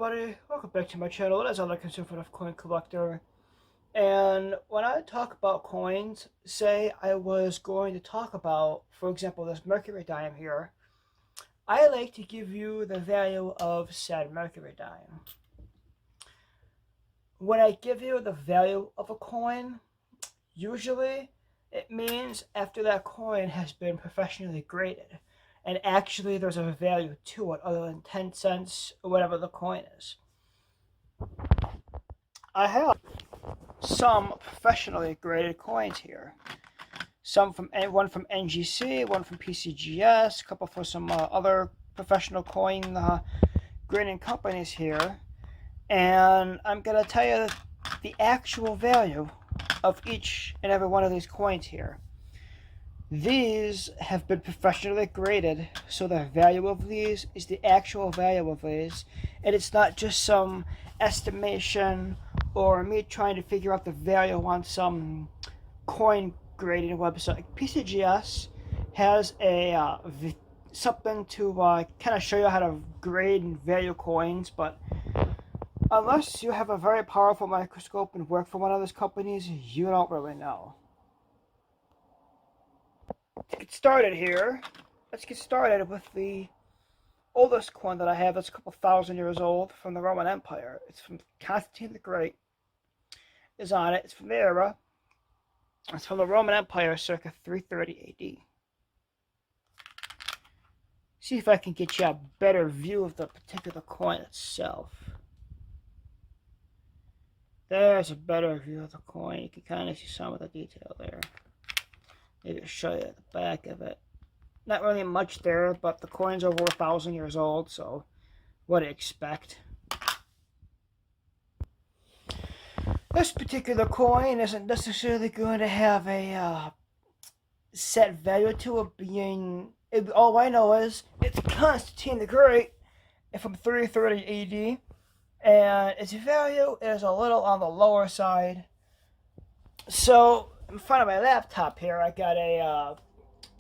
everybody, welcome back to my channel. It is another conservative coin collector, and when I talk about coins, say I was going to talk about, for example, this mercury dime here, I like to give you the value of said mercury dime. When I give you the value of a coin, usually it means after that coin has been professionally graded. And actually there's a value to it other than 10 cents or whatever the coin is. I have some professionally graded coins here. One from NGC, one from pcgs, a couple for some other professional coin grading companies here. And I'm going to tell you the actual value of each and every one of these coins here. These have been professionally graded, so the value of these is the actual value of these, and it's not just some estimation or me trying to figure out the value on some coin grading website. pcgs has a something to kind of show you how to grade and value coins, but unless you have a very powerful microscope and work for one of those companies, you don't really know. To get started here, let's get started with the oldest coin that I have that's a couple thousand years old from the Roman Empire. It's from Constantine the Great. Is on it. It's from the era. It's from the Roman Empire circa 330 AD. See if I can get you a better view of the particular coin itself. There's a better view of the coin. You can kind of see some of the detail there. Maybe show you the back of it. Not really much there, but the coin's over 1,000 years old, so what do you expect? This particular coin isn't necessarily going to have a set value to it being... all I know is it's Constantine the Great from 330 AD, and its value is a little on the lower side. So in front of my laptop here, I got a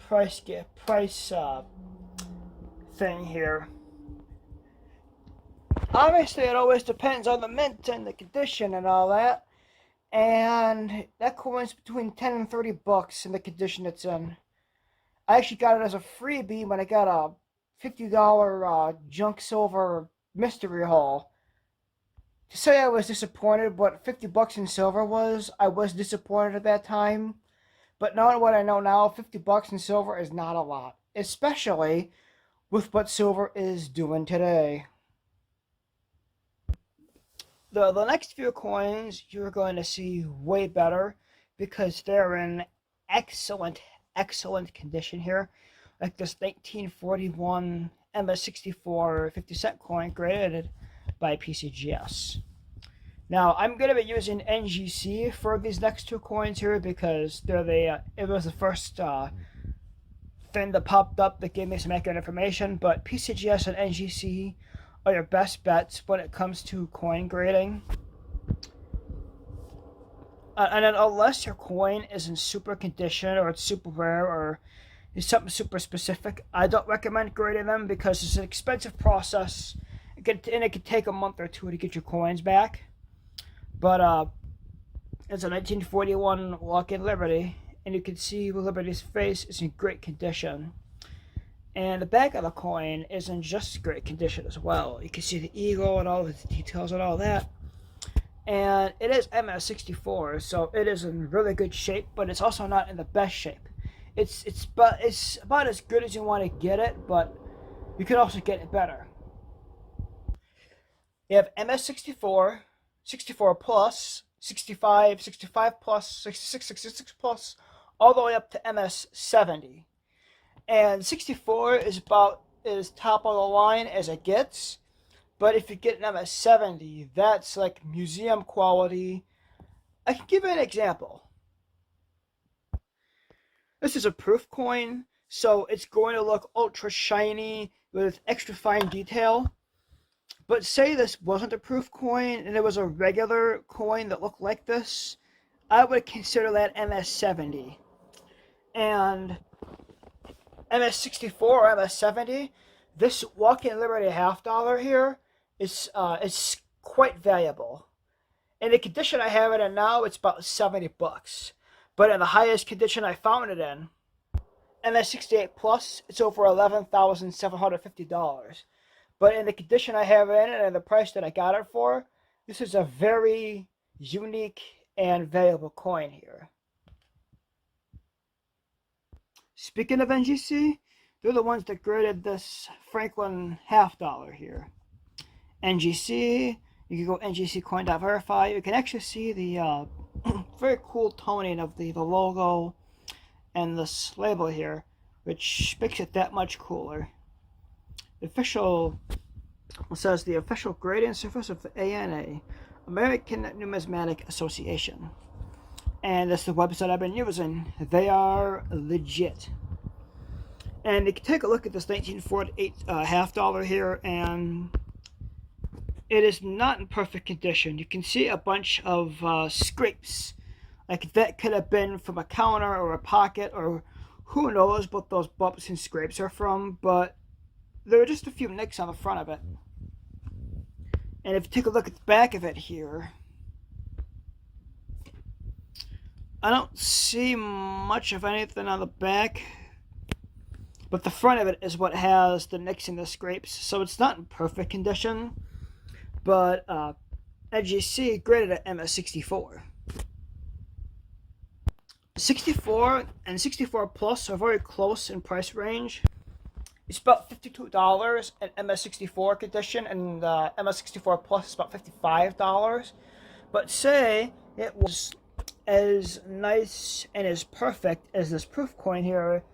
price thing here. Obviously, it always depends on the mint and the condition and all that. And that coin's between 10 and 30 bucks in the condition it's in. I actually got it as a freebie when I got a $50 junk silver mystery haul. To say I was disappointed what 50 bucks in silver was, I was disappointed at that time. But knowing what I know now, 50 bucks in silver is not a lot. Especially with what silver is doing today. The next few coins you're going to see way better because they're in excellent condition here. Like this 1941 MS64 50-cent coin graded by pcgs. Now I'm going to be using NGC for these next two coins here because they're it was the first thing that popped up that gave me some accurate information, but pcgs and NGC are your best bets when it comes to coin grading. And then unless your coin is in super condition or it's super rare or is something super specific, I don't recommend grading them because it's an expensive process. And it could take a month or two to get your coins back. But it's a 1941 Lock-in Liberty, and you can see Liberty's face is in great condition. And the back of the coin is in just great condition as well. You can see the eagle and all the details and all that. And it is MS64, so it is in really good shape, but it's also not in the best shape. It's about as good as you want to get it, but you can also get it better. You have MS64, 64 plus, 65, 65 plus, 66, 66 plus, all the way up to MS70. And 64 is about as top of the line as it gets. But if you get an MS70, that's like museum quality. I can give you an example. This is a proof coin, so it's going to look ultra shiny with extra fine detail. But say this wasn't a proof coin and it was a regular coin that looked like this, I would consider that MS70. And MS64 or MS70, this Lock-in Liberty half dollar here it's quite valuable. In the condition I have it in now, it's about $70. But in the highest condition I found it in, MS68 Plus, it's over $11,750. But in the condition I have it in and the price that I got it for, this is a very unique and valuable coin here. Speaking of NGC, they're the ones that graded this Franklin $half here. NGC, you can go ngccoin.verify. You can actually see the very cool toning of the logo and this label here, which makes it that much cooler. The official, it says the official grading surface of the ANA, American Numismatic Association. And that's the website I've been using. They are legit. And you can take a look at this 1948 $half here, and it is not in perfect condition. You can see a bunch of scrapes. Like that could have been from a counter or a pocket, or who knows what those bumps and scrapes are from, but there are just a few nicks on the front of it. And if you take a look at the back of it here, I don't see much of anything on the back, but the front of it is what has the nicks and the scrapes, so it's not in perfect condition. But NGC graded at MS64. 64 and 64 Plus are very close in price range. It's about $52 in MS64 condition, and MS64 Plus is about $55. But say it was as nice and as perfect as this proof coin here,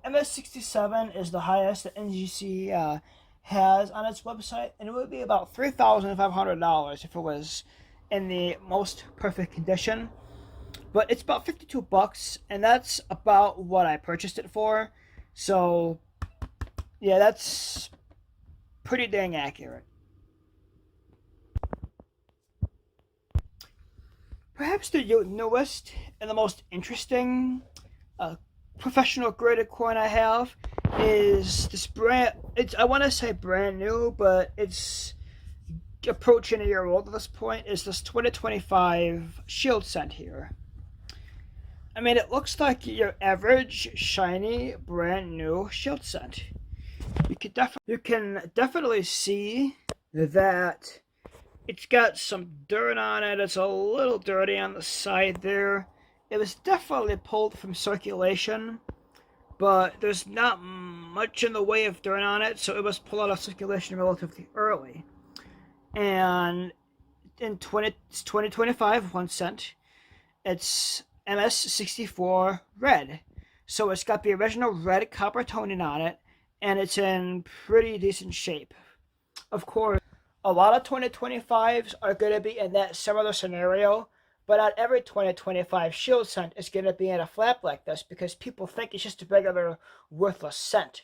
MS67 is the highest that NGC has on its website, and it would be about $3,500 if it was in the most perfect condition. But it's about $52, and that's about what I purchased it for. So yeah, that's pretty dang accurate. Perhaps the newest and the most interesting professional graded coin I have is this brand. I want to say brand new, but it's approaching a year old at this point. Is this 2025 Shield Cent here? I mean, it looks like your average shiny brand new Shield Cent. You can definitely see that it's got some dirt on it. It's a little dirty on the side there. It was definitely pulled from circulation, but there's not much in the way of dirt on it, so it was pulled out of circulation relatively early. And in 2025 1 cent, it's MS64 red. So it's got the original red copper toning on it, and it's in pretty decent shape. Of course, a lot of 2025s are going to be in that similar scenario, but not every 2025 Shield Cent is going to be in a flap like this because people think it's just a regular worthless cent.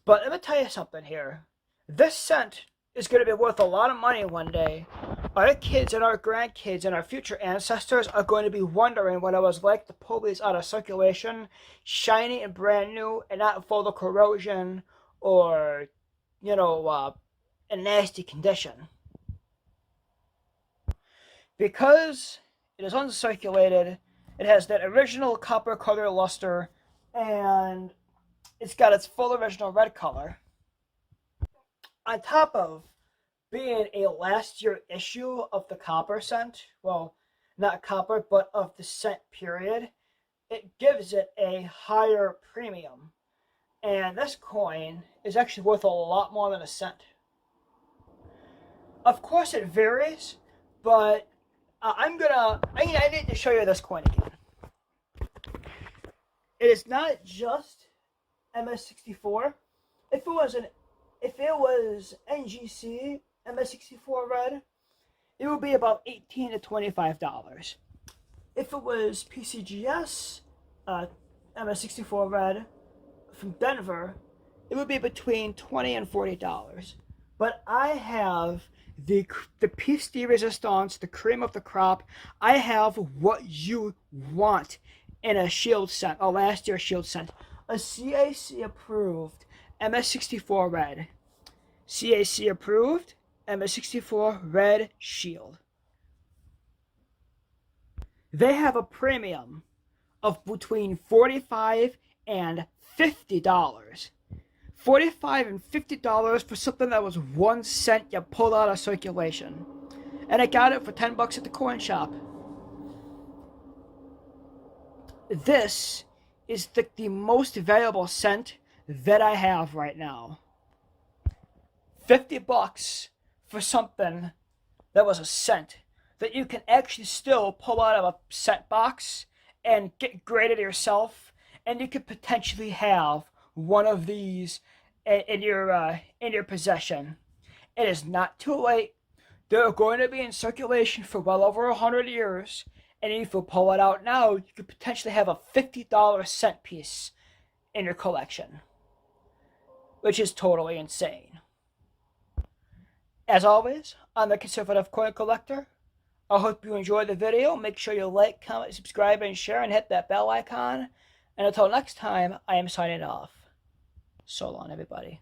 But let me tell you something here. This cent is going to be worth a lot of money one day. Our kids and our grandkids and our future ancestors are going to be wondering what it was like to pull these out of circulation, shiny and brand new, and not full of corrosion or, in nasty condition. Because it is uncirculated, it has that original copper color luster, and it's got its full original red color. On top of being a last year issue of the copper cent, well, not copper, but of the cent period, it gives it a higher premium. And this coin is actually worth a lot more than a cent. Of course it varies, but I need to show you this coin again. It is not just MS64. If it was NGC MS64 red, it would be about $18 to $25. If it was PCGS MS64 red from Denver, it would be between $20 and $40. But I have the piece de resistance, the cream of the crop. I have what you want in a Shield Cent, a last year Shield Cent. A CAC approved MS64 red. CAC approved, MS64 Red Shield. They have a premium of between $45 and $50. $45 and $50 for something that was 1 cent you pulled out of circulation. And I got it for $10 at the coin shop. This is the most valuable cent that I have right now. $50 for something that was a cent that you can actually still pull out of a cent box and get graded yourself, and you could potentially have one of these in your possession. It is not too late. They're going to be in circulation for well over 100 years, and if you pull it out now, you could potentially have a $50 cent piece in your collection, which is totally insane. As always, I'm the Conservative Coin Collector. I hope you enjoyed the video. Make sure you like, comment, subscribe, and share, and hit that bell icon. And until next time, I am signing off. So long, everybody.